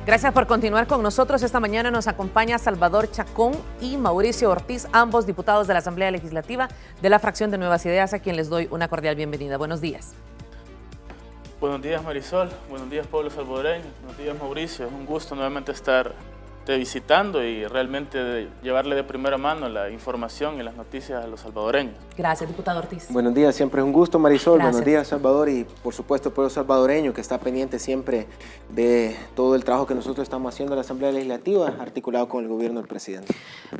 Gracias por continuar con nosotros. Esta mañana nos acompaña Salvador Chacón y Mauricio Ortiz, ambos diputados de la Asamblea Legislativa de la fracción de Nuevas Ideas, a quien les doy una cordial bienvenida. Buenos días. Buenos días, Marisol. Buenos días, pueblo salvadoreño. Buenos días, Mauricio. Es un gusto nuevamente estar visitando y realmente llevarle de primera mano la información y las noticias a los salvadoreños. Gracias, diputado Ortiz. Buenos días, siempre es un gusto, Marisol. Gracias. Buenos días, Salvador, y por supuesto el pueblo salvadoreño que está pendiente siempre de todo el trabajo que nosotros estamos haciendo en la Asamblea Legislativa, articulado con el gobierno del presidente.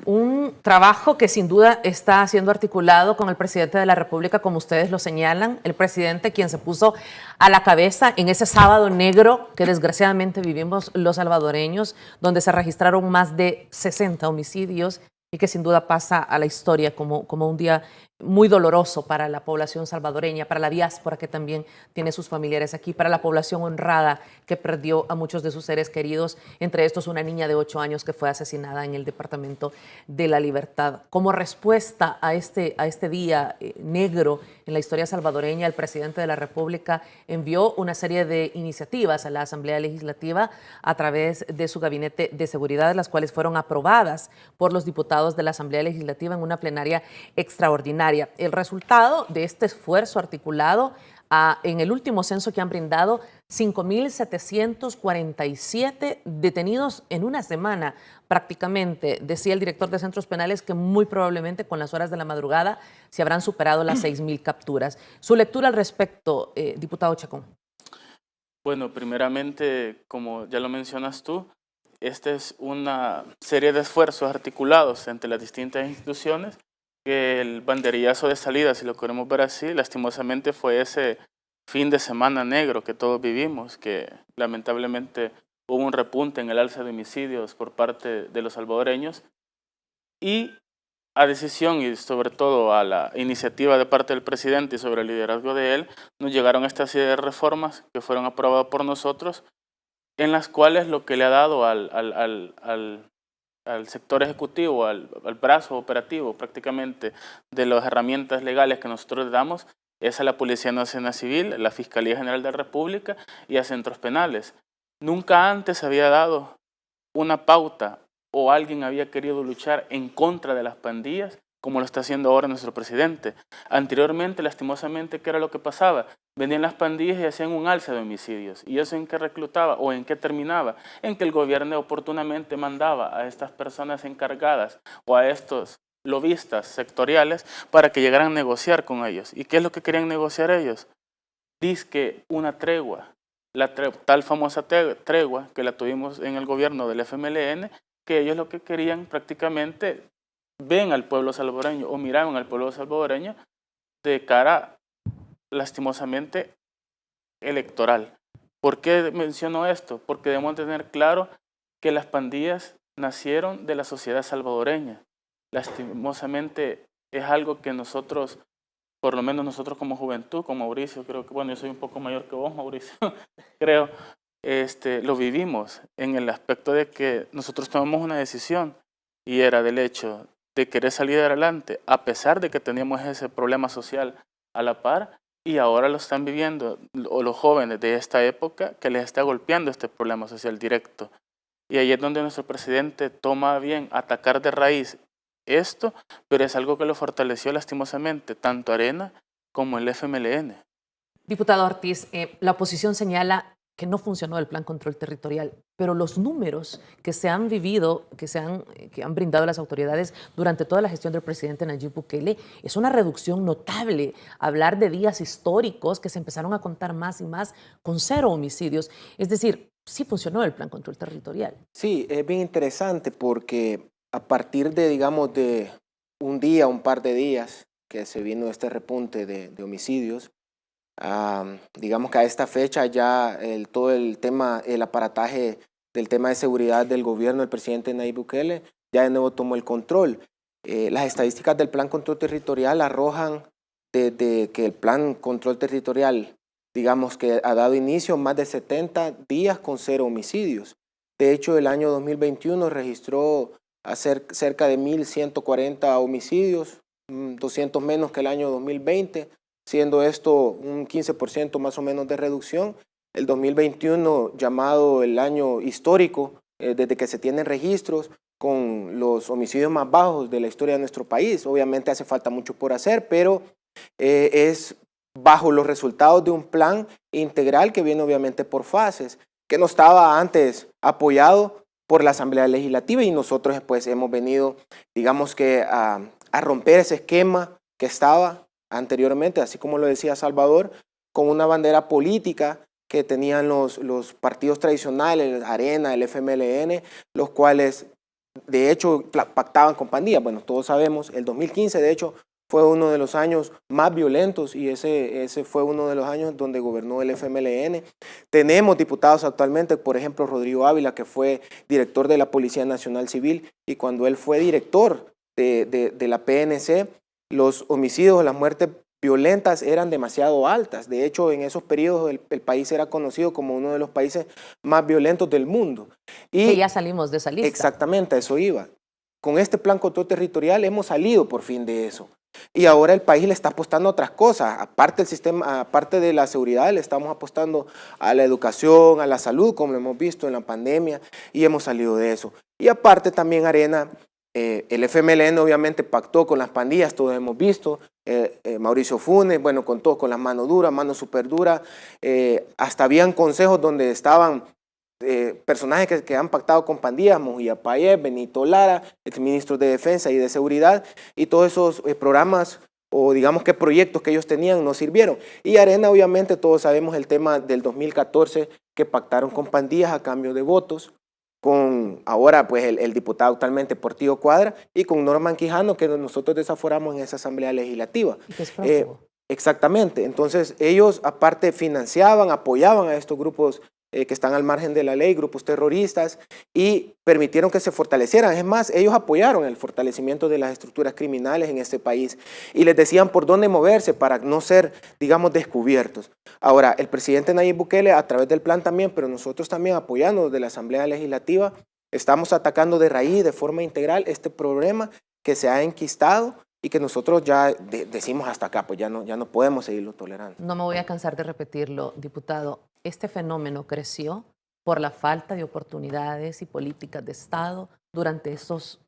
Un trabajo que sin duda está siendo articulado con el presidente de la República, como ustedes lo señalan, el presidente quien se puso a la cabeza en ese sábado negro que desgraciadamente vivimos los salvadoreños, donde se registraron más de 60 homicidios y que sin duda pasa a la historia como un día muy doloroso para la población salvadoreña, para la diáspora que también tiene sus familiares aquí, para la población honrada que perdió a muchos de sus seres queridos, entre estos una niña de 8 años que fue asesinada en el Departamento de la Libertad. Como respuesta a este día negro en la historia salvadoreña, el presidente de la República envió una serie de iniciativas a la Asamblea Legislativa a través de su Gabinete de Seguridad, las cuales fueron aprobadas por los diputados de la Asamblea Legislativa en una plenaria extraordinaria. El resultado de este esfuerzo articulado en el último censo que han brindado, 5.747 detenidos en una semana prácticamente. Decía el director de centros penales que muy probablemente con las horas de la madrugada se habrán superado las 6.000 capturas. Su lectura al respecto, diputado Chacón. Bueno, primeramente, como ya lo mencionas tú, esta es una serie de esfuerzos articulados entre las distintas instituciones, que el banderillazo de salida, si lo queremos ver así, lastimosamente fue ese fin de semana negro que todos vivimos, que lamentablemente hubo un repunte en el alza de homicidios por parte de los salvadoreños, y a decisión y sobre todo a la iniciativa de parte del presidente y sobre el liderazgo de él, nos llegaron esta serie de reformas que fueron aprobadas por nosotros, en las cuales lo que le ha dado al sector ejecutivo, al brazo operativo prácticamente de las herramientas legales que nosotros damos, es a la Policía Nacional Civil, a la Fiscalía General de la República y a centros penales. Nunca antes había dado una pauta o alguien había querido luchar en contra de las pandillas como lo está haciendo ahora nuestro presidente. Anteriormente, lastimosamente, ¿qué era lo que pasaba? Venían las pandillas y hacían un alza de homicidios. ¿Y eso en qué reclutaba o en qué terminaba? En que el gobierno oportunamente mandaba a estas personas encargadas o a estos lobistas sectoriales para que llegaran a negociar con ellos. ¿Y qué es lo que querían negociar ellos? Dizque una tregua, tal famosa tregua que la tuvimos en el gobierno del FMLN, que ellos lo que querían prácticamente ven al pueblo salvadoreño o miraban al pueblo salvadoreño de cara, lastimosamente, electoral. ¿Por qué menciono esto? Porque debemos tener claro que las pandillas nacieron de la sociedad salvadoreña. Lastimosamente es algo que nosotros, por lo menos nosotros como juventud, como Mauricio, creo que, bueno, yo soy un poco mayor que vos, Mauricio, creo, lo vivimos en el aspecto de que nosotros tomamos una decisión y era del hecho de querer salir adelante, a pesar de que teníamos ese problema social a la par, y ahora lo están viviendo los jóvenes de esta época que les está golpeando este problema social directo. Y ahí es donde nuestro presidente toma bien atacar de raíz esto, pero es algo que lo fortaleció lastimosamente, tanto Arena como el FMLN. Diputado Ortiz, la oposición señala que no funcionó el plan control territorial, pero los números que se han vivido, que han brindado las autoridades durante toda la gestión del presidente Nayib Bukele, es una reducción notable. Hablar de días históricos que se empezaron a contar más y más con 0 homicidios. Es decir, sí funcionó el plan control territorial. Sí, es bien interesante porque a partir de, digamos, de un día, un par de días que se vino este repunte de homicidios, digamos que a esta fecha ya todo el tema, el aparataje del tema de seguridad del gobierno del presidente Nayib Bukele ya de nuevo tomó el control. Las estadísticas del plan control territorial arrojan desde que el plan control territorial, digamos que ha dado inicio más de 70 días con 0 homicidios. De hecho, el año 2021 registró cerca de 1.140 homicidios, 200 menos que el año 2020, siendo esto un 15% más o menos de reducción. el 2021 llamado el año histórico, desde que se tienen registros, con los homicidios más bajos de la historia de nuestro país. Obviamente hace falta mucho por hacer, pero es bajo los resultados de un plan integral que viene obviamente por fases, que no estaba antes apoyado por la Asamblea Legislativa, y nosotros pues hemos venido, digamos que a romper ese esquema que estaba anteriormente, así como lo decía Salvador, con una bandera política que tenían los partidos tradicionales, Arena, el FMLN, los cuales de hecho pactaban con pandillas. Bueno, todos sabemos, el 2015 de hecho fue uno de los años más violentos, y ese fue uno de los años donde gobernó el FMLN. Tenemos diputados actualmente, por ejemplo, Rodrigo Ávila, que fue director de la Policía Nacional Civil, y cuando él fue director de la PNC, los homicidios, las muertes violentas eran demasiado altas. De hecho, en esos periodos el país era conocido como uno de los países más violentos del mundo. Y que ya salimos de esa lista. Exactamente, a eso iba. Con este plan control territorial hemos salido por fin de eso. Y ahora el país le está apostando a otras cosas. Aparte del sistema, aparte de la seguridad, le estamos apostando a la educación, a la salud, como lo hemos visto en la pandemia, y hemos salido de eso. Y aparte también Arena, el FMLN obviamente pactó con las pandillas, todos hemos visto, Mauricio Funes, bueno, con todos, con las manos duras, manos súper duras, hasta habían consejos donde estaban personajes que han pactado con pandillas, Mujía Payet, Benito Lara, exministros de Defensa y de Seguridad, y todos esos programas o digamos que proyectos que ellos tenían no sirvieron. Y Arena, obviamente, todos sabemos el tema del 2014, que pactaron con pandillas a cambio de votos, con ahora pues el diputado actualmente Portillo Cuadra, y con Norman Quijano, que nosotros desaforamos en esa Asamblea Legislativa. ¿Y qué es prófugo? Exactamente. Entonces ellos aparte financiaban, apoyaban a estos grupos que están al margen de la ley, grupos terroristas, y permitieron que se fortalecieran. Es más, ellos apoyaron el fortalecimiento de las estructuras criminales en este país y les decían por dónde moverse para no ser, digamos, descubiertos. Ahora, el presidente Nayib Bukele, a través del plan también, pero nosotros también apoyando de la Asamblea Legislativa, estamos atacando de raíz, de forma integral, este problema que se ha enquistado y que nosotros ya decimos hasta acá, pues ya no podemos seguirlo tolerando. No me voy a cansar de repetirlo, diputado. Este fenómeno creció por la falta de oportunidades y políticas de Estado durante esos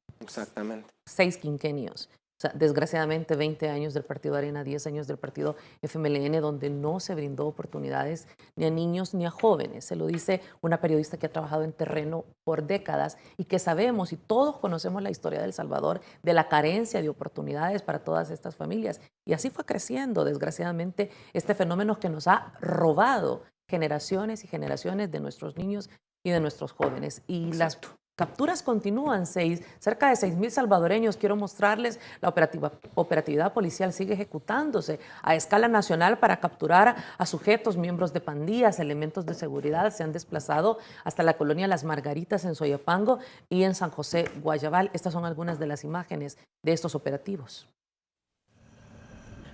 6 quinquenios. O sea, desgraciadamente 20 años del Partido Arena, 10 años del Partido FMLN, donde no se brindó oportunidades ni a niños ni a jóvenes. Se lo dice una periodista que ha trabajado en terreno por décadas y que sabemos y todos conocemos la historia de El Salvador, de la carencia de oportunidades para todas estas familias. Y así fue creciendo, desgraciadamente, este fenómeno que nos ha robado generaciones y generaciones de nuestros niños y de nuestros jóvenes. Y las capturas continúan, cerca de 6,000 salvadoreños. Quiero mostrarles la operatividad policial sigue ejecutándose a escala nacional para capturar a sujetos, miembros de pandillas, elementos de seguridad. Se han desplazado hasta la colonia Las Margaritas en Soyapango y en San José, Guayabal. Estas son algunas de las imágenes de estos operativos.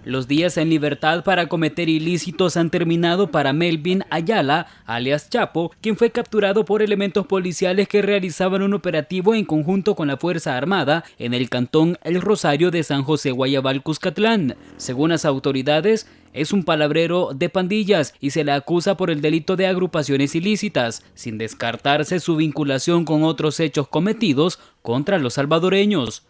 Los días en libertad para cometer ilícitos han terminado para Melvin Ayala, alias Chapo, quien fue capturado por elementos policiales que realizaban un operativo en conjunto con la Fuerza Armada en el cantón El Rosario de San José, Guayabal, Cuscatlán. Según las autoridades, es un palabrero de pandillas y se le acusa por el delito de agrupaciones ilícitas, sin descartarse su vinculación con otros hechos cometidos contra los salvadoreños.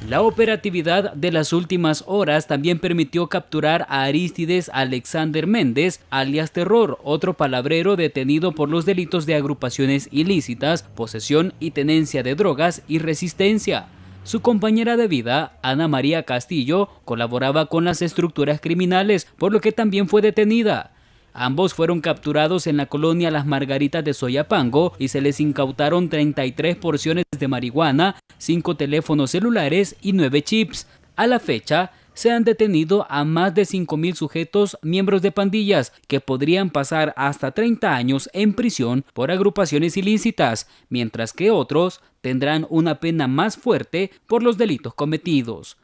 La operatividad de las últimas horas también permitió capturar a Arístides Alexander Méndez, alias Terror, otro palabrero detenido por los delitos de agrupaciones ilícitas, posesión y tenencia de drogas y resistencia. Su compañera de vida, Ana María Castillo, colaboraba con las estructuras criminales, por lo que también fue detenida. Ambos fueron capturados en la colonia Las Margaritas de Soyapango y se les incautaron 33 porciones de marihuana, 5 teléfonos celulares y 9 chips. A la fecha, se han detenido a más de 5,000 sujetos miembros de pandillas que podrían pasar hasta 30 años en prisión por agrupaciones ilícitas, mientras que otros tendrán una pena más fuerte por los delitos cometidos.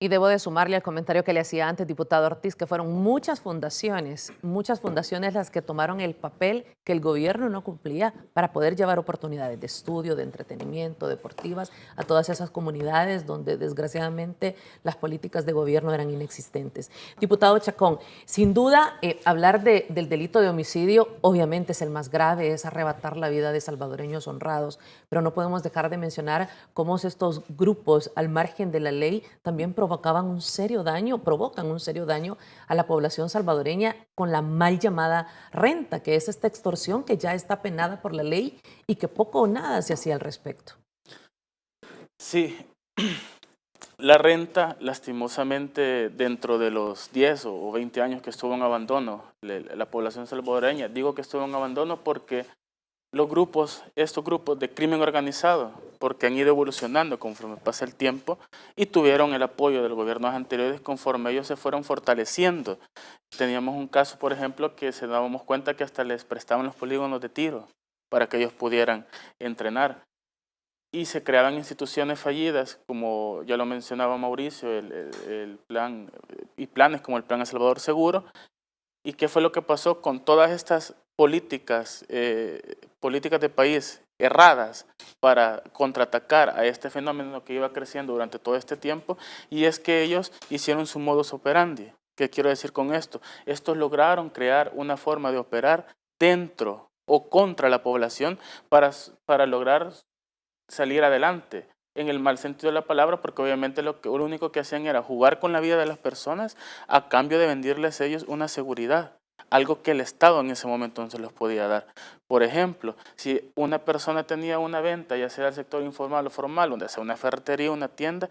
Y debo de sumarle al comentario que le hacía antes, diputado Ortiz, que fueron muchas fundaciones las que tomaron el papel que el gobierno no cumplía para poder llevar oportunidades de estudio, de entretenimiento, deportivas a todas esas comunidades donde desgraciadamente las políticas de gobierno eran inexistentes. Diputado Chacón, sin duda hablar del delito de homicidio obviamente es el más grave, es arrebatar la vida de salvadoreños honrados, pero no podemos dejar de mencionar cómo estos grupos al margen de la ley también provocan un serio daño a la población salvadoreña con la mal llamada renta, que es esta extorsión que ya está penada por la ley y que poco o nada se hacía al respecto. Sí, la renta, lastimosamente, dentro de los 10 o 20 años que estuvo en abandono, la población salvadoreña, digo que estuvo en abandono porque estos grupos de crimen organizado, porque han ido evolucionando conforme pasa el tiempo y tuvieron el apoyo de los gobiernos anteriores conforme ellos se fueron fortaleciendo. Teníamos un caso, por ejemplo, que se dábamos cuenta que hasta les prestaban los polígonos de tiro para que ellos pudieran entrenar. Y se creaban instituciones fallidas, como ya lo mencionaba Mauricio, el plan y planes como el Plan El Salvador Seguro. ¿Y qué fue lo que pasó con todas estas políticas de país erradas para contraatacar a este fenómeno que iba creciendo durante todo este tiempo? Y es que ellos hicieron su modus operandi. ¿Qué quiero decir con esto? Estos lograron crear una forma de operar dentro o contra la población para lograr salir adelante, en el mal sentido de la palabra, porque obviamente lo único que hacían era jugar con la vida de las personas a cambio de venderles a ellos una seguridad, algo que el Estado en ese momento no se los podía dar. Por ejemplo, si una persona tenía una venta, ya sea del sector informal o formal, donde sea una ferretería, una tienda,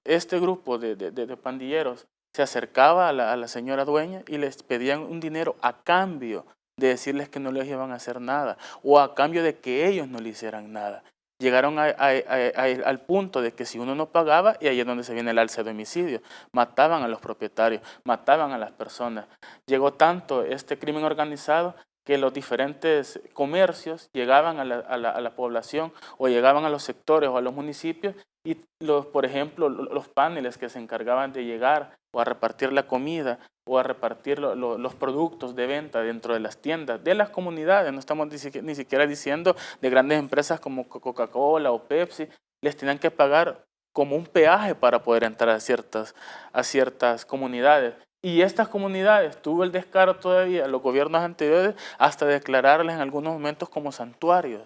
este grupo de pandilleros se acercaba a la señora dueña y les pedían un dinero a cambio de decirles que no les iban a hacer nada, o a cambio de que ellos no le hicieran nada. Llegaron al punto de que si uno no pagaba, y ahí es donde se viene el alza de homicidio, mataban a los propietarios, mataban a las personas. Llegó tanto este crimen organizado que los diferentes comercios llegaban a la población o llegaban a los sectores o a los municipios y, por ejemplo, los paneles que se encargaban de llegar o a repartir la comida o a repartir los productos de venta dentro de las tiendas, de las comunidades, no estamos ni siquiera diciendo de grandes empresas como Coca-Cola o Pepsi, les tenían que pagar como un peaje para poder entrar a ciertas comunidades. Y estas comunidades tuvo el descaro todavía, los gobiernos anteriores, hasta declararles en algunos momentos como santuarios,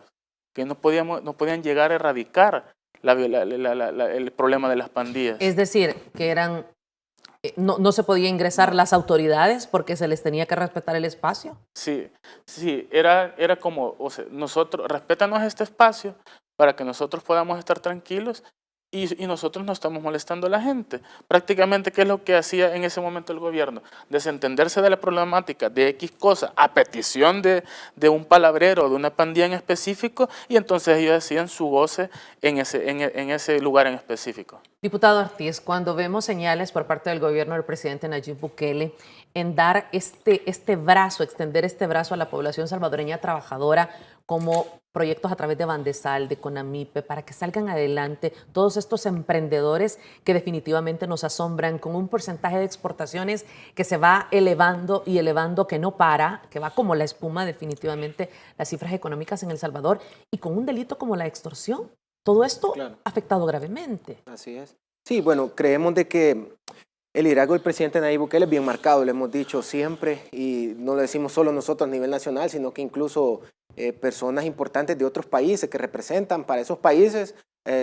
que no podían llegar a erradicar el problema de las pandillas. Es decir, que no se podía ingresar las autoridades porque se les tenía que respetar el espacio. Sí, era como, o sea, nosotros, respétanos este espacio para que nosotros podamos estar tranquilos y nosotros no estamos molestando a la gente. Prácticamente, ¿qué es lo que hacía en ese momento el gobierno? Desentenderse de la problemática de X cosa a petición de un palabrero o de una pandilla en específico, y entonces ellos hacían su goce en ese lugar en específico. Diputado Ortiz, cuando vemos señales por parte del gobierno del presidente Nayib Bukele en dar extender este brazo a la población salvadoreña trabajadora, como proyectos a través de Bandesal, de CONAMIPE, para que salgan adelante todos estos emprendedores que definitivamente nos asombran, con un porcentaje de exportaciones que se va elevando y elevando, que no para, que va como la espuma definitivamente las cifras económicas en El Salvador, y con un delito como la extorsión. Todo esto ha afectado gravemente. Así es. Sí, bueno, creemos de que el liderazgo del presidente Nayib Bukele es bien marcado, lo hemos dicho siempre, y no lo decimos solo nosotros a nivel nacional, sino que incluso personas importantes de otros países que representan para esos países,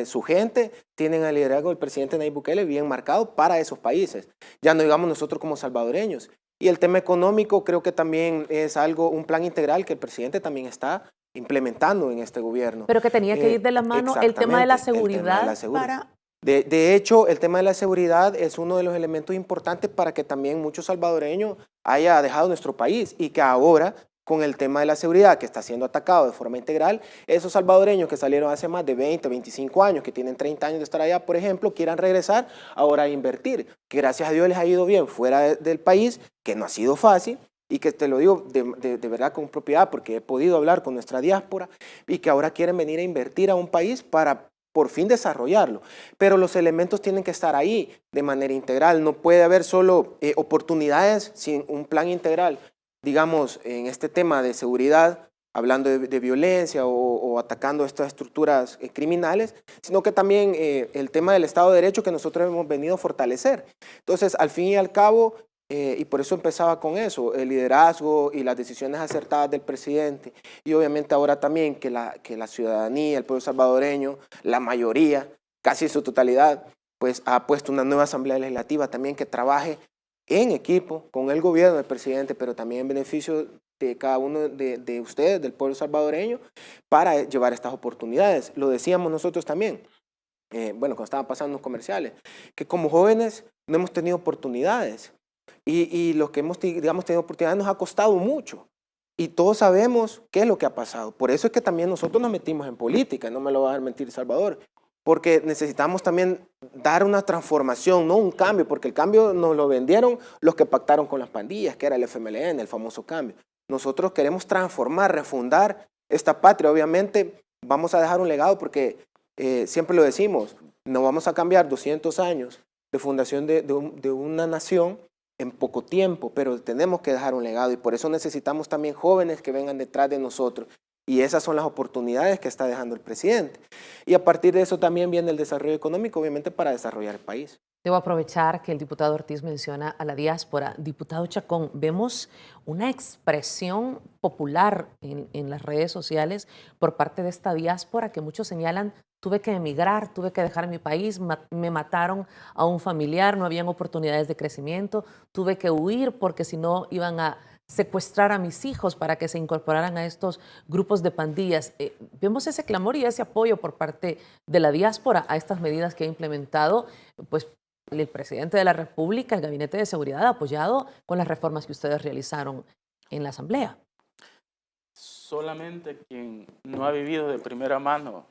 su gente, tienen el liderazgo del presidente Nayib Bukele bien marcado para esos países. Ya no digamos nosotros como salvadoreños. Y el tema económico creo que también es un plan integral que el presidente también está implementando en este gobierno. Pero que tenía que ir de la mano el tema de la seguridad para... De hecho, el tema de la seguridad es uno de los elementos importantes para que también muchos salvadoreños haya dejado nuestro país y que ahora, con el tema de la seguridad que está siendo atacado de forma integral, esos salvadoreños que salieron hace más de 20, 25 años, que tienen 30 años de estar allá, por ejemplo, quieran regresar ahora a invertir, que gracias a Dios les ha ido bien fuera del país, que no ha sido fácil, y que te lo digo de verdad con propiedad, porque he podido hablar con nuestra diáspora, y que ahora quieren venir a invertir a un país para por fin desarrollarlo. Pero los elementos tienen que estar ahí de manera integral. No puede haber solo oportunidades sin un plan integral. Digamos, en este tema de seguridad, hablando de violencia o atacando estas estructuras criminales, sino que también el tema del Estado de Derecho que nosotros hemos venido a fortalecer. Entonces, al fin y al cabo, y por eso empezaba con eso, el liderazgo y las decisiones acertadas del presidente, y obviamente ahora también que la ciudadanía, el pueblo salvadoreño, la mayoría, casi su totalidad, pues ha puesto una nueva asamblea legislativa también que trabaje en equipo con el gobierno del presidente, pero también en beneficio de cada uno de ustedes, del pueblo salvadoreño, para llevar estas oportunidades. Lo decíamos nosotros también, bueno, cuando estaban pasando los comerciales, que como jóvenes no hemos tenido oportunidades. Y lo que hemos, digamos, tenido oportunidades nos ha costado mucho. Y todos sabemos qué es lo que ha pasado. Por eso es que también nosotros nos metimos en política, no me lo va a dejar mentir Salvador, porque necesitamos también dar una transformación, no un cambio, porque el cambio nos lo vendieron los que pactaron con las pandillas, que era el FMLN, el famoso cambio. Nosotros queremos transformar, refundar esta patria. Obviamente vamos a dejar un legado porque siempre lo decimos, no vamos a cambiar 200 años de fundación de una nación en poco tiempo, pero tenemos que dejar un legado y por eso necesitamos también jóvenes que vengan detrás de nosotros. Y esas son las oportunidades que está dejando el presidente. Y a partir de eso también viene el desarrollo económico, obviamente, para desarrollar el país. Debo aprovechar que el diputado Ortiz menciona a la diáspora. Diputado Chacón, vemos una expresión popular en las redes sociales por parte de esta diáspora que muchos señalan: tuve que emigrar, tuve que dejar mi país, me mataron a un familiar, no habían oportunidades de crecimiento, tuve que huir porque si no iban a secuestrar a mis hijos para que se incorporaran a estos grupos de pandillas. Vemos ese clamor y ese apoyo por parte de la diáspora a estas medidas que ha implementado, pues, el presidente de la República, el Gabinete de Seguridad, apoyado con las reformas que ustedes realizaron en la Asamblea. Solamente quien no ha vivido de primera mano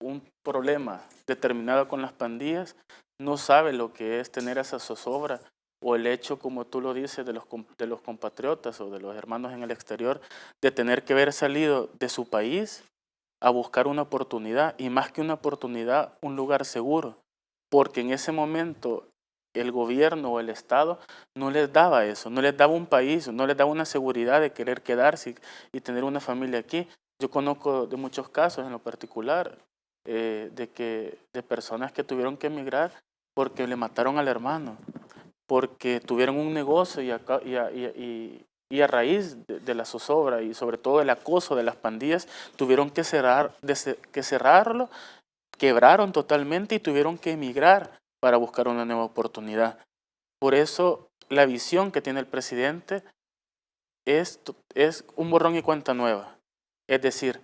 un problema determinado con las pandillas no sabe lo que es tener esa zozobra o el hecho, como tú lo dices, de los compatriotas o de los hermanos en el exterior, de tener que haber salido de su país a buscar una oportunidad, y más que una oportunidad, un lugar seguro, porque en ese momento el gobierno o el Estado no les daba eso, no les daba un país, no les daba una seguridad de querer quedarse y tener una familia aquí. Yo conozco de muchos casos en lo particular de personas que tuvieron que emigrar porque le mataron al hermano, porque tuvieron un negocio y a raíz de la zozobra y sobre todo el acoso de las pandillas tuvieron que cerrarlo, quebraron totalmente y tuvieron que emigrar para buscar una nueva oportunidad. Por eso la visión que tiene el presidente es un borrón y cuenta nueva. Es decir,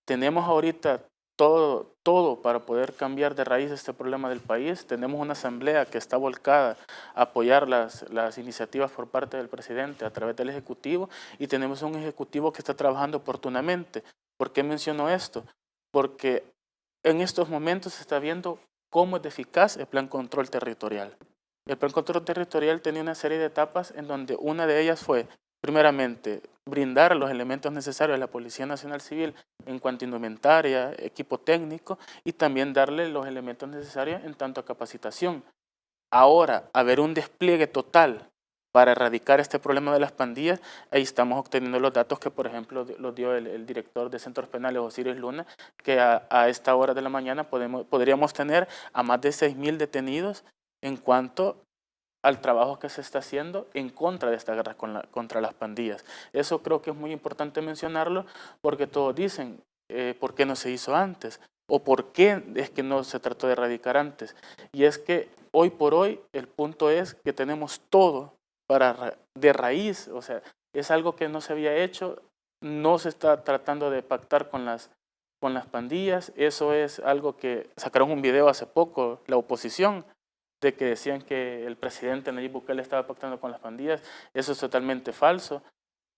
tenemos ahorita todo para poder cambiar de raíz este problema del país. Tenemos una asamblea que está volcada a apoyar las iniciativas por parte del presidente a través del Ejecutivo, y tenemos un Ejecutivo que está trabajando oportunamente. ¿Por qué menciono esto? Porque en estos momentos se está viendo cómo es eficaz el Plan Control Territorial. El Plan Control Territorial tenía una serie de etapas en donde una de ellas fue, primeramente, brindar los elementos necesarios a la Policía Nacional Civil en cuanto a indumentaria, equipo técnico, y también darle los elementos necesarios en tanto a capacitación. Ahora, haber un despliegue total para erradicar este problema de las pandillas, ahí estamos obteniendo los datos que, por ejemplo, los dio el director de Centros Penales, Osiris Luna, que a esta hora de la mañana podríamos tener a más de 6,000 detenidos en cuanto al trabajo que se está haciendo en contra de esta guerra contra las pandillas. Eso creo que es muy importante mencionarlo, porque todos dicen, ¿por qué no se hizo antes? ¿O por qué es que no se trató de erradicar antes? Y es que hoy por hoy el punto es que tenemos todo de raíz, o sea, es algo que no se había hecho, no se está tratando de pactar con las pandillas. Eso es algo que sacaron un video hace poco, la oposición, de que decían que el presidente Nayib Bukele estaba pactando con las pandillas. Eso es totalmente falso.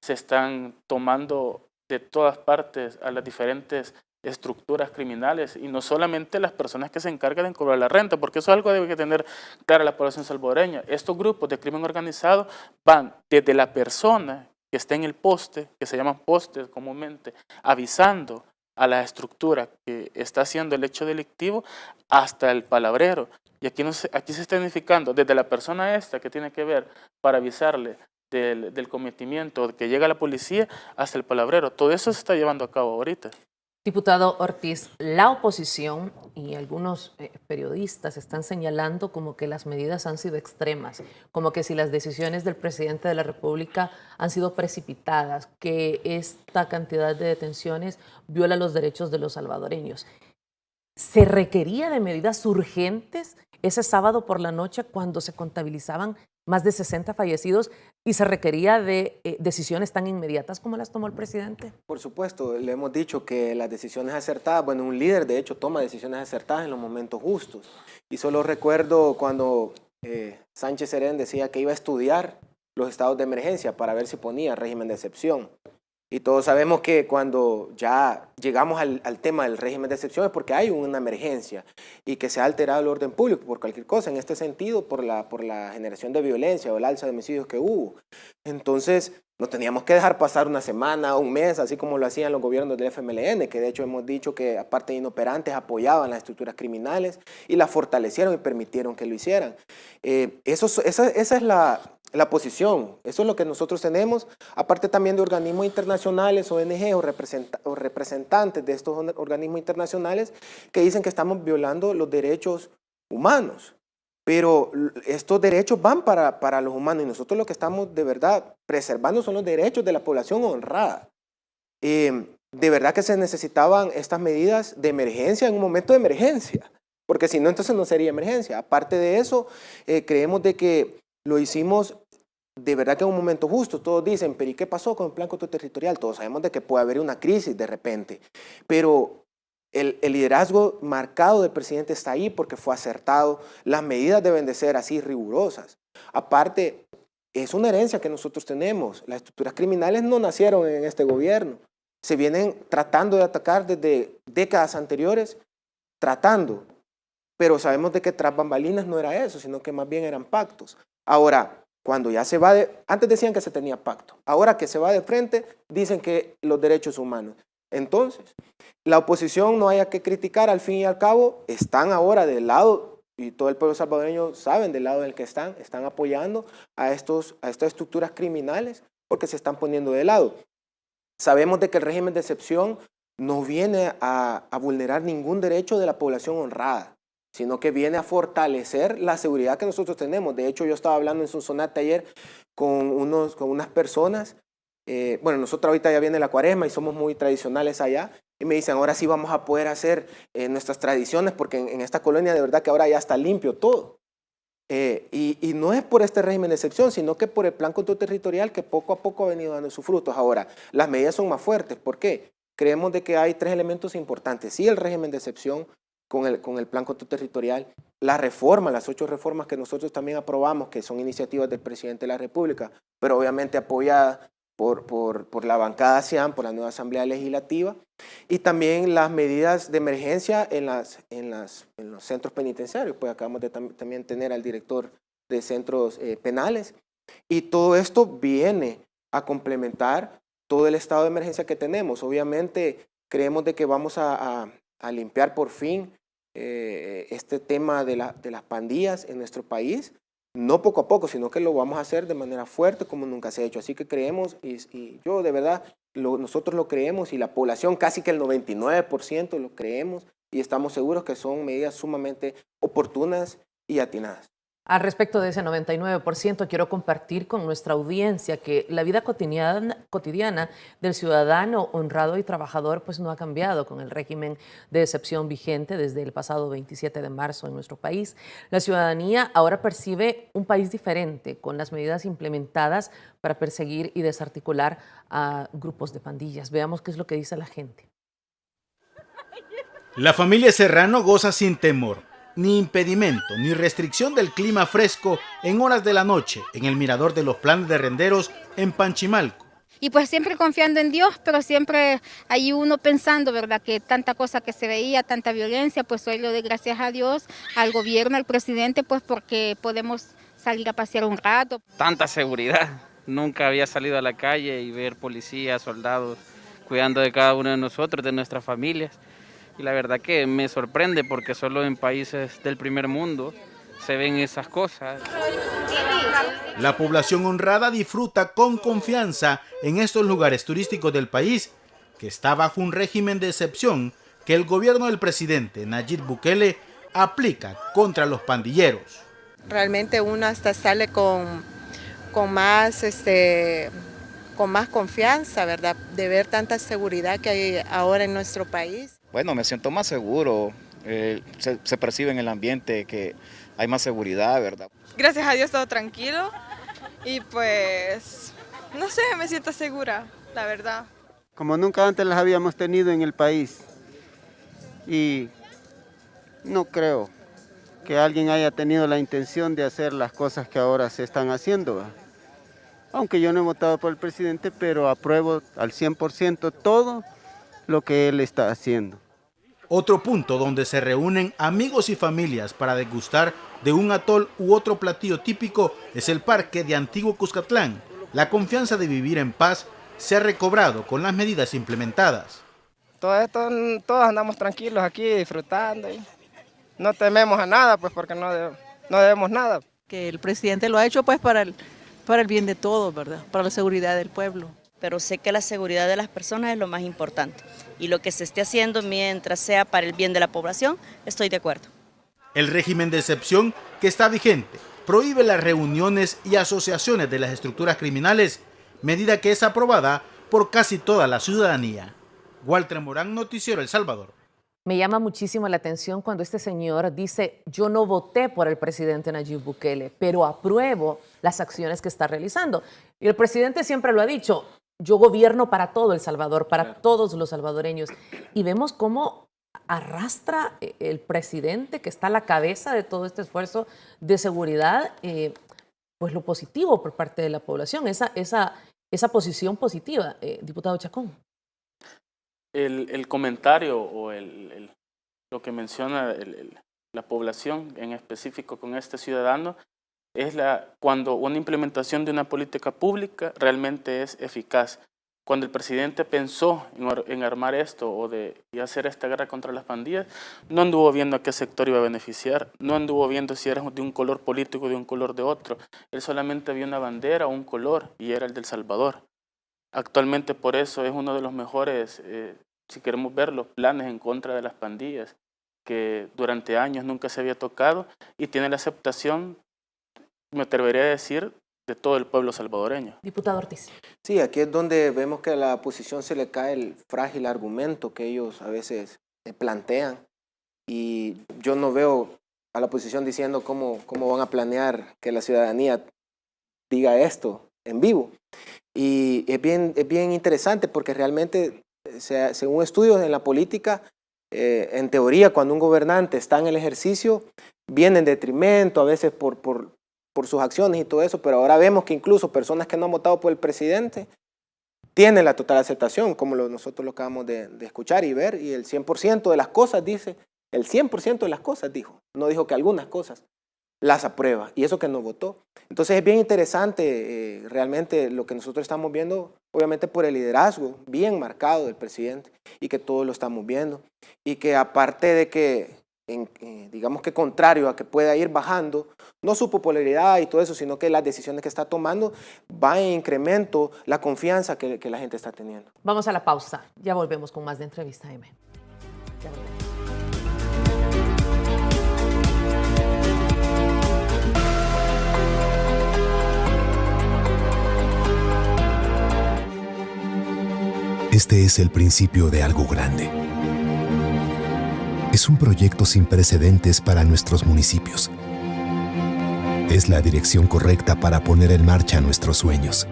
Se están tomando de todas partes a las diferentes estructuras criminales, y no solamente las personas que se encargan de cobrar la renta, porque eso es algo que debe tener clara la población salvadoreña. Estos grupos de crimen organizado van desde la persona que está en el poste, que se llaman postes comúnmente, avisando a la estructura que está haciendo el hecho delictivo hasta el palabrero. Y aquí, aquí se está identificando desde la persona esta que tiene que ver para avisarle del cometimiento, que llega la policía, hasta el palabrero. Todo eso se está llevando a cabo ahorita. Diputado Ortiz, la oposición y algunos periodistas están señalando como que las medidas han sido extremas, como que si las decisiones del presidente de la República han sido precipitadas, que esta cantidad de detenciones viola los derechos de los salvadoreños. ¿Se requería de medidas urgentes ese sábado por la noche cuando se contabilizaban más de 60 fallecidos y se requería de decisiones tan inmediatas como las tomó el presidente? Por supuesto, le hemos dicho que las decisiones acertadas, bueno, un líder de hecho toma decisiones acertadas en los momentos justos. Y solo recuerdo cuando Sánchez Serén decía que iba a estudiar los estados de emergencia para ver si ponía régimen de excepción. Y todos sabemos que cuando ya llegamos al tema del régimen de excepción es porque hay una emergencia y que se ha alterado el orden público por cualquier cosa, en este sentido por la generación de violencia o el alza de homicidios que hubo. Entonces no teníamos que dejar pasar una semana o un mes, así como lo hacían los gobiernos del FMLN, que de hecho hemos dicho que aparte de inoperantes apoyaban las estructuras criminales y las fortalecieron y permitieron que lo hicieran. Esa es la posición, eso es lo que nosotros tenemos, aparte también de organismos internacionales, ONG o representantes de estos organismos internacionales que dicen que estamos violando los derechos humanos. Pero estos derechos van para los humanos y nosotros lo que estamos de verdad preservando son los derechos de la población honrada. De verdad que se necesitaban estas medidas de emergencia en un momento de emergencia, porque si no, entonces no sería emergencia. Aparte de eso, creemos de que lo hicimos de verdad que en un momento justo. Todos dicen, pero ¿y qué pasó con el plan controterritorial? Todos sabemos de que puede haber una crisis de repente, pero el liderazgo marcado del presidente está ahí porque fue acertado. Las medidas deben de ser así rigurosas. Aparte, es una herencia que nosotros tenemos. Las estructuras criminales no nacieron en este gobierno. Se vienen tratando de atacar desde décadas anteriores, pero sabemos de que tras bambalinas no era eso, sino que más bien eran pactos. Ahora, cuando ya se va antes decían que se tenía pacto, ahora que se va de frente, dicen que los derechos humanos. Entonces, la oposición no haya que criticar, al fin y al cabo, están ahora del lado, y todo el pueblo salvadoreño saben del lado del que están apoyando a estas estructuras criminales porque se están poniendo de lado. Sabemos de que el régimen de excepción no viene a vulnerar ningún derecho de la población honrada, sino que viene a fortalecer la seguridad que nosotros tenemos. De hecho, yo estaba hablando en Sonsonate ayer con unas personas. Bueno, nosotros ahorita ya viene la cuaresma y somos muy tradicionales allá. Y me dicen, ahora sí vamos a poder hacer nuestras tradiciones porque en esta colonia de verdad que ahora ya está limpio todo. Y no es por este régimen de excepción, sino que por el plan controterritorial que poco a poco ha venido dando sus frutos. Ahora, las medidas son más fuertes. ¿Por qué? Creemos de que hay 3 elementos importantes. Sí, el régimen de excepción, con el plan controterritorial, la reforma, las 8 reformas que nosotros también aprobamos, que son iniciativas del presidente de la República, pero obviamente apoyadas por la bancada CIAN, por la nueva Asamblea Legislativa, y también las medidas de emergencia en los centros penitenciarios, pues acabamos de también tener al director de centros penales, y todo esto viene a complementar todo el estado de emergencia que tenemos. Obviamente creemos de que vamos a limpiar por fin este tema de las pandillas en nuestro país, no poco a poco, sino que lo vamos a hacer de manera fuerte como nunca se ha hecho. Así que creemos, y yo de verdad, nosotros lo creemos y la población casi que el 99% lo creemos y estamos seguros que son medidas sumamente oportunas y atinadas. Al respecto de ese 99%, quiero compartir con nuestra audiencia que la vida cotidiana del ciudadano honrado y trabajador pues no ha cambiado con el régimen de excepción vigente desde el pasado 27 de marzo en nuestro país. La ciudadanía ahora percibe un país diferente con las medidas implementadas para perseguir y desarticular a grupos de pandillas. Veamos qué es lo que dice la gente. La familia Serrano goza sin temor, ni impedimento, ni restricción del clima fresco en horas de la noche en el mirador de los Planes de Renderos en Panchimalco. Y pues siempre confiando en Dios, pero siempre ahí uno pensando, ¿verdad? Que tanta cosa que se veía, tanta violencia, pues hoy le doy gracias a Dios, al gobierno, al presidente, pues porque podemos salir a pasear un rato. Tanta seguridad, nunca había salido a la calle y ver policías, soldados cuidando de cada uno de nosotros, de nuestras familias. Y la verdad que me sorprende porque solo en países del primer mundo se ven esas cosas. La población honrada disfruta con confianza en estos lugares turísticos del país, que está bajo un régimen de excepción que el gobierno del presidente Nayib Bukele aplica contra los pandilleros. Realmente uno hasta sale con más confianza, ¿verdad? De ver tanta seguridad que hay ahora en nuestro país. Bueno, me siento más seguro, se percibe en el ambiente que hay más seguridad, ¿verdad? Gracias a Dios todo tranquilo y pues, no sé, me siento segura, la verdad. Como nunca antes las habíamos tenido en el país y no creo que alguien haya tenido la intención de hacer las cosas que ahora se están haciendo. Aunque yo no he votado por el presidente, pero apruebo al 100% todo lo que él está haciendo. Otro punto donde se reúnen amigos y familias para degustar de un atol u otro platillo típico es el parque de Antiguo Cuscatlán. La confianza de vivir en paz se ha recobrado con las medidas implementadas. Todos andamos tranquilos aquí disfrutando y no tememos a nada, pues porque no debemos nada. Que el presidente lo ha hecho pues para el bien de todos, ¿verdad? Para la seguridad del pueblo. Pero sé que la seguridad de las personas es lo más importante y lo que se esté haciendo mientras sea para el bien de la población, estoy de acuerdo. El régimen de excepción que está vigente prohíbe las reuniones y asociaciones de las estructuras criminales, medida que es aprobada por casi toda la ciudadanía. Walter Morán, Noticiero El Salvador. Me llama muchísimo la atención cuando este señor dice, yo no voté por el presidente Nayib Bukele, pero apruebo las acciones que está realizando. Y el presidente siempre lo ha dicho, yo gobierno para todo El Salvador, para todos los salvadoreños. Y vemos cómo arrastra el presidente que está a la cabeza de todo este esfuerzo de seguridad, pues lo positivo por parte de la población, esa posición positiva. Diputado Chacón. El comentario o lo que menciona la población en específico con este ciudadano es cuando una implementación de una política pública realmente es eficaz. Cuando el presidente pensó en armar esto y hacer esta guerra contra las pandillas, no anduvo viendo a qué sector iba a beneficiar, no anduvo viendo si era de un color político o de un color de otro. Él solamente vio una bandera o un color y era el de El Salvador. Actualmente por eso es uno de los mejores, si queremos ver, los planes en contra de las pandillas, que durante años nunca se había tocado y tiene la aceptación, me atrevería a decir, de todo el pueblo salvadoreño. Diputado Ortiz. Sí, aquí es donde vemos que a la oposición se le cae el frágil argumento que ellos a veces plantean y yo no veo a la oposición diciendo cómo van a planear que la ciudadanía diga esto en vivo. Y es bien interesante porque realmente, según estudios en la política, en teoría, cuando un gobernante está en el ejercicio, viene en detrimento, a veces por sus acciones y todo eso, pero ahora vemos que incluso personas que no han votado por el presidente tienen la total aceptación, como nosotros lo acabamos de escuchar y ver, y el 100% de las cosas dice, el 100% de las cosas dijo, no dijo que algunas cosas las aprueba, y eso que no votó. Entonces es bien interesante realmente lo que nosotros estamos viendo, obviamente por el liderazgo bien marcado del presidente, y que todos lo estamos viendo, y que aparte de que, digamos que contrario a que pueda ir bajando, no su popularidad y todo eso, sino que las decisiones que está tomando va en incremento la confianza que la gente está teniendo. Vamos a la pausa, ya volvemos con más de Entrevista M. Ya volvemos. Este es el principio de algo grande. Es un proyecto sin precedentes para nuestros municipios. Es la dirección correcta para poner en marcha nuestros sueños.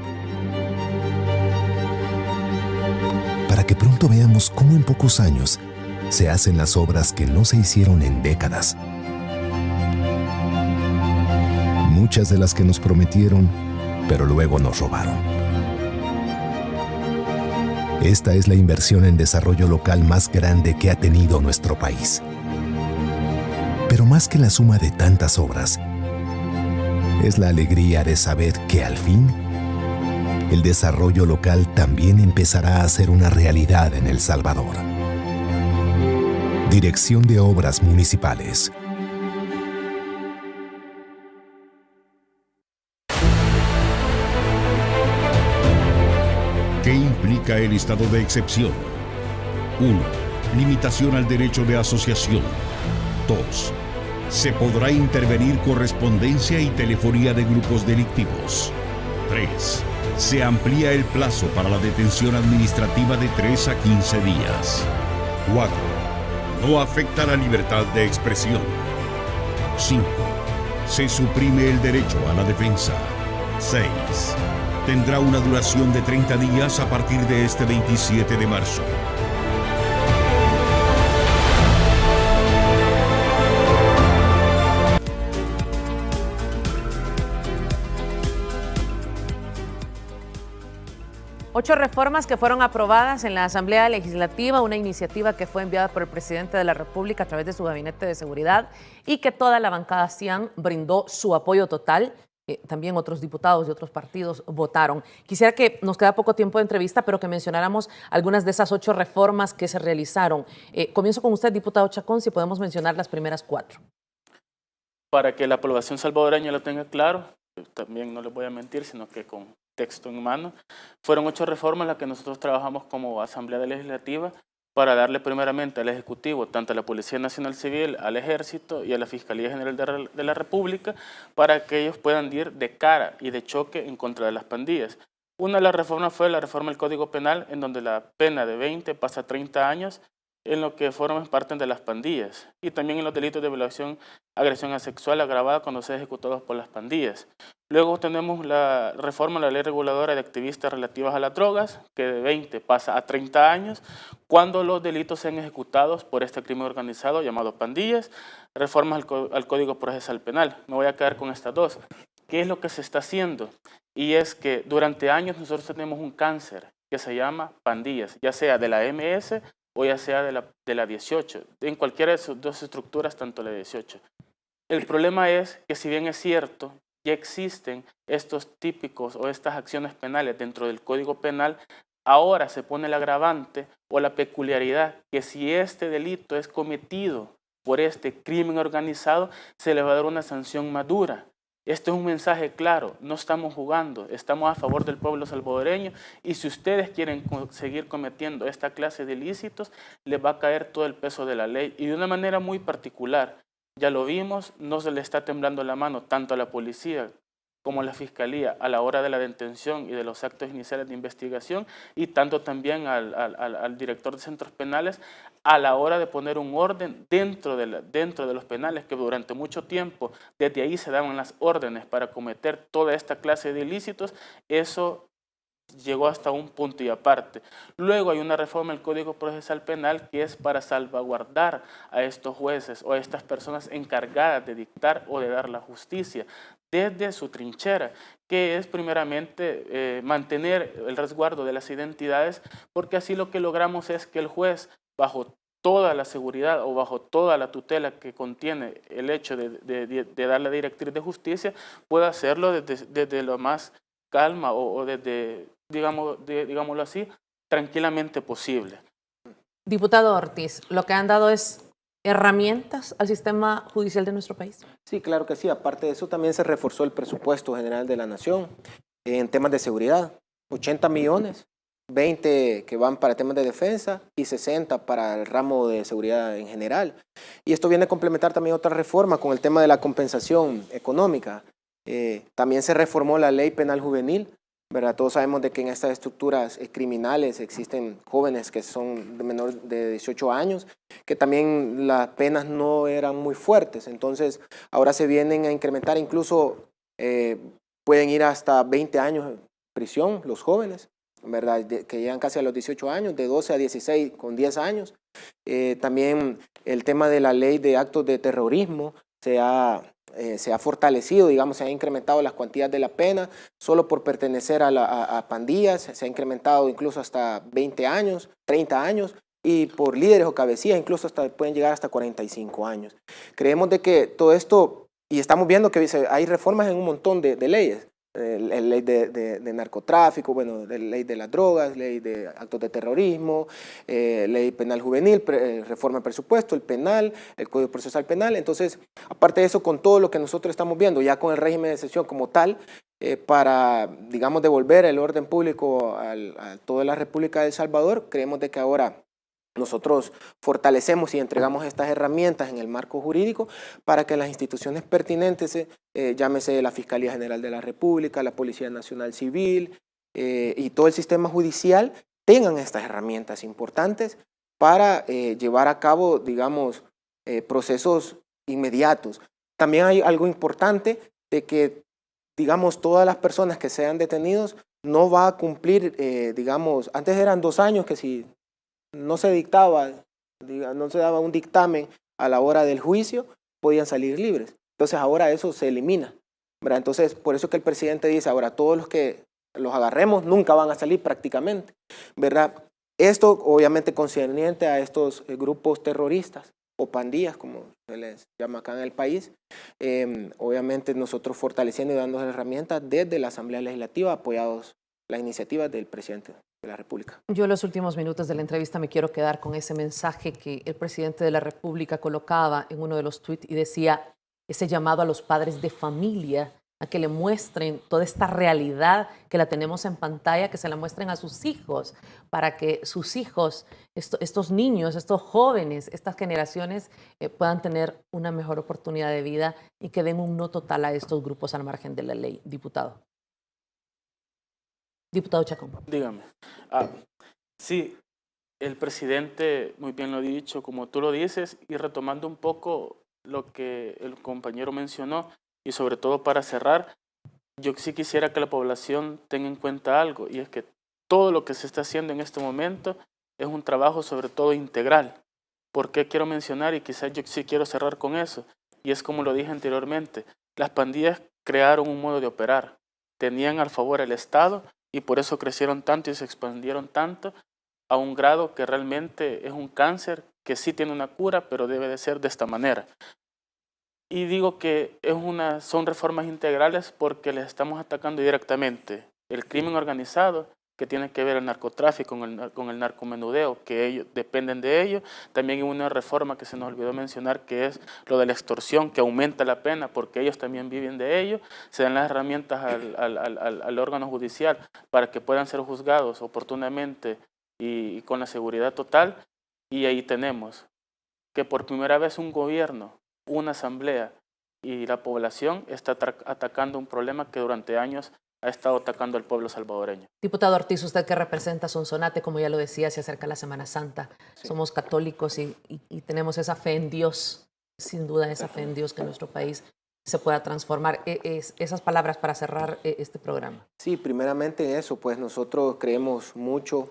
Para que pronto veamos cómo en pocos años se hacen las obras que no se hicieron en décadas. Muchas de las que nos prometieron, pero luego nos robaron. Esta es la inversión en desarrollo local más grande que ha tenido nuestro país. Pero más que la suma de tantas obras, es la alegría de saber que al fin el desarrollo local también empezará a ser una realidad en El Salvador. Dirección de Obras Municipales. ¿Qué implica el estado de excepción? 1. Limitación al derecho de asociación. 2. Se podrá intervenir correspondencia y telefonía de grupos delictivos. 3. Se amplía el plazo para la detención administrativa de 3 a 15 días. 4. No afecta la libertad de expresión. 5. Se suprime el derecho a la defensa. 6. Tendrá una duración de 30 días a partir de este 27 de marzo. Ocho reformas que fueron aprobadas en la Asamblea Legislativa, una iniciativa que fue enviada por el presidente de la República a través de su Gabinete de Seguridad y que toda la bancada CIAN brindó su apoyo total. También otros diputados de otros partidos votaron. Quisiera que nos queda poco tiempo de entrevista, pero que mencionáramos algunas de esas 8 reformas que se realizaron. Comienzo con usted, diputado Chacón, si podemos mencionar las primeras 4. Para que la población salvadoreña lo tenga claro, también no les voy a mentir, sino que con texto en mano, fueron 8 reformas las que nosotros trabajamos como Asamblea Legislativa para darle primeramente al Ejecutivo, tanto a la Policía Nacional Civil, al Ejército y a la Fiscalía General de la República, para que ellos puedan ir de cara y de choque en contra de las pandillas. Una de las reformas fue la reforma del Código Penal, en donde la pena de 20 pasa a 30 años en lo que forman parte de las pandillas, y también en los delitos de violación, agresión sexual agravada cuando sean ejecutados por las pandillas. Luego tenemos la reforma de la Ley Reguladora de Activistas relativas a las drogas, que de 20 pasa a 30 años, cuando los delitos sean ejecutados por este crimen organizado llamado pandillas. Reformas al Código Procesal Penal. Me voy a quedar con estas 2. ¿Qué es lo que se está haciendo? Y es que durante años nosotros tenemos un cáncer que se llama pandillas, ya sea de la MS o ya sea de la 18, en cualquiera de sus 2 estructuras, tanto la 18. El problema es que, si bien es cierto, ya existen estos típicos o estas acciones penales dentro del Código Penal, ahora se pone el agravante o la peculiaridad que si este delito es cometido por este crimen organizado, se le va a dar una sanción más dura. Este es un mensaje claro, no estamos jugando, estamos a favor del pueblo salvadoreño, y si ustedes quieren seguir cometiendo esta clase de ilícitos, les va a caer todo el peso de la ley, y de una manera muy particular. Ya lo vimos, no se le está temblando la mano tanto a la policía como a la fiscalía a la hora de la detención y de los actos iniciales de investigación, y tanto también al director de centros penales a la hora de poner un orden dentro de los penales, que durante mucho tiempo desde ahí se daban las órdenes para cometer toda esta clase de ilícitos. Eso llegó hasta un punto y aparte. Luego hay una reforma del Código Procesal Penal que es para salvaguardar a estos jueces o a estas personas encargadas de dictar o de dar la justicia desde su trinchera, que es primeramente mantener el resguardo de las identidades, porque así lo que logramos es que el juez, bajo toda la seguridad o bajo toda la tutela que contiene el hecho de dar la directriz de justicia, pueda hacerlo desde lo más calma o desde, digámoslo así, tranquilamente posible. Diputado Ortiz, lo que han dado es herramientas al sistema judicial de nuestro país. Sí, claro que sí. Aparte de eso, también se reforzó el presupuesto general de la Nación en temas de seguridad. 80 millones, 20 que van para temas de defensa y 60 para el ramo de seguridad en general. Y esto viene a complementar también otra reforma con el tema de la compensación económica. También se reformó la ley penal juvenil, ¿verdad? Todos sabemos de que en estas estructuras criminales existen jóvenes que son de menor de 18 años, que también las penas no eran muy fuertes. Entonces, ahora se vienen a incrementar, incluso pueden ir hasta 20 años de prisión los jóvenes, ¿verdad? Que llegan casi a los 18 años, de 12 a 16 con 10 años. También el tema de la ley de actos de terrorismo se ha fortalecido, digamos, se han incrementado las cuantías de la pena solo por pertenecer a pandillas, se ha incrementado incluso hasta 20 años, 30 años, y por líderes o cabecillas incluso pueden llegar hasta 45 años. Creemos de que todo esto, y estamos viendo que hay reformas en un montón de leyes, ley de narcotráfico, bueno, ley de las drogas, ley de actos de terrorismo, ley penal juvenil, reforma del presupuesto, el penal, el Código Procesal Penal. Entonces, aparte de eso, con todo lo que nosotros estamos viendo, ya con el régimen de excepción como tal, para, digamos, devolver el orden público a toda la República de El Salvador, creemos de que ahora nosotros fortalecemos y entregamos estas herramientas en el marco jurídico para que las instituciones pertinentes, llámese la Fiscalía General de la República, la Policía Nacional Civil y todo el sistema judicial, tengan estas herramientas importantes para llevar a cabo, digamos, procesos inmediatos. También hay algo importante de que, digamos, todas las personas que sean detenidos no va a cumplir, digamos, antes eran 2 años que si no se dictaba, no se daba un dictamen a la hora del juicio, podían salir libres. Entonces ahora eso se elimina, ¿verdad? Entonces por eso que el presidente dice, ahora todos los que los agarremos nunca van a salir prácticamente, ¿verdad? Esto obviamente concerniente a estos grupos terroristas o pandillas, como se les llama acá en el país, obviamente nosotros fortaleciendo y dando herramientas desde la Asamblea Legislativa, apoyados las iniciativas del presidente de la República. Yo en los últimos minutos de la entrevista me quiero quedar con ese mensaje que el presidente de la República colocaba en uno de los tweets y decía ese llamado a los padres de familia a que le muestren toda esta realidad que la tenemos en pantalla, que se la muestren a sus hijos, para que sus hijos, estos niños, estos jóvenes, estas generaciones puedan tener una mejor oportunidad de vida y que den un no total a estos grupos al margen de la ley. Diputado. Diputado Chacón. Dígame. Sí, el presidente muy bien lo ha dicho, como tú lo dices, y retomando un poco lo que el compañero mencionó, y sobre todo para cerrar, yo sí quisiera que la población tenga en cuenta algo, y es que todo lo que se está haciendo en este momento es un trabajo sobre todo integral. ¿Por qué quiero mencionar? Y quizás yo sí quiero cerrar con eso, y es como lo dije anteriormente, las pandillas crearon un modo de operar, tenían al favor el Estado, y por eso crecieron tanto y se expandieron tanto a un grado que realmente es un cáncer que sí tiene una cura, pero debe de ser de esta manera. Y digo que son reformas integrales porque les estamos atacando directamente el crimen organizado, que tiene que ver el narcotráfico con el narcomenudeo, que ellos dependen de ello. También hay una reforma que se nos olvidó mencionar, que es lo de la extorsión, que aumenta la pena porque ellos también viven de ello. Se dan las herramientas al órgano judicial para que puedan ser juzgados oportunamente y con la seguridad total. Y ahí tenemos que por primera vez un gobierno, una asamblea y la población está atacando un problema que durante años ha estado atacando al pueblo salvadoreño. Diputado Ortiz, usted que representa Sonsonate, como ya lo decía, se acerca la Semana Santa. Sí. Somos católicos y tenemos esa fe en Dios, sin duda esa fe en Dios que nuestro país se pueda transformar. Esas palabras para cerrar este programa. Sí, primeramente en eso, pues nosotros creemos mucho,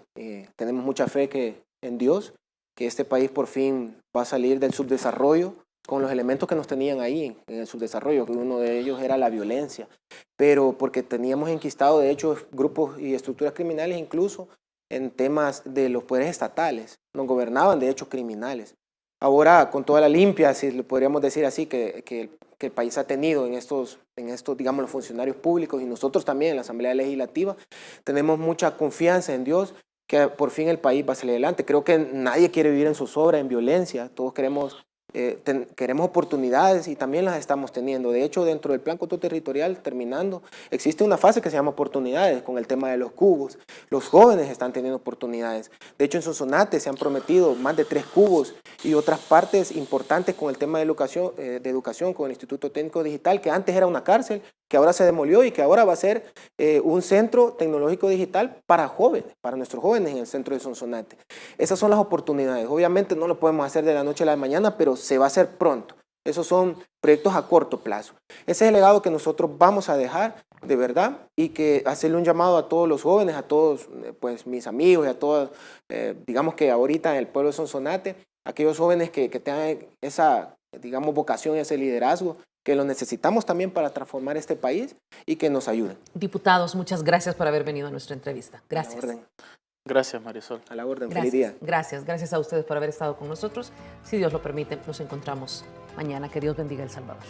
tenemos mucha fe en Dios, que este país por fin va a salir del subdesarrollo, con los elementos que nos tenían ahí en el subdesarrollo, que uno de ellos era la violencia, pero porque teníamos enquistado de hecho grupos y estructuras criminales incluso en temas de los poderes estatales, nos gobernaban de hecho criminales. Ahora con toda la limpia, si le podríamos decir así, que el país ha tenido en estos, digamos, los funcionarios públicos y nosotros también en la Asamblea Legislativa, tenemos mucha confianza en Dios, que por fin el país va a salir adelante. Creo que nadie quiere vivir en zozobra, en violencia, todos queremos oportunidades y también las estamos teniendo. De hecho, dentro del plan coto territorial, terminando, existe una fase que se llama oportunidades con el tema de los cubos. Los jóvenes están teniendo oportunidades. De hecho, en Sonsonate se han prometido más de 3 cubos y otras partes importantes con el tema de educación con el Instituto Técnico Digital, que antes era una cárcel, que ahora se demolió y que ahora va a ser un centro tecnológico digital para jóvenes, para nuestros jóvenes en el centro de Sonsonate. Esas son las oportunidades. Obviamente no lo podemos hacer de la noche a la mañana, pero se va a hacer pronto. Esos son proyectos a corto plazo. Ese es el legado que nosotros vamos a dejar de verdad y que hacerle un llamado a todos los jóvenes, a todos pues, mis amigos y a todos, digamos que ahorita en el pueblo de Sonsonate, aquellos jóvenes que tengan esa, digamos, vocación y ese liderazgo, que lo necesitamos también para transformar este país y que nos ayuden. Diputados, muchas gracias por haber venido a nuestra entrevista. Gracias. Gracias, Marisol. A la orden. Gracias. Feliz día. Gracias a ustedes por haber estado con nosotros. Si Dios lo permite, nos encontramos mañana. Que Dios bendiga El Salvador.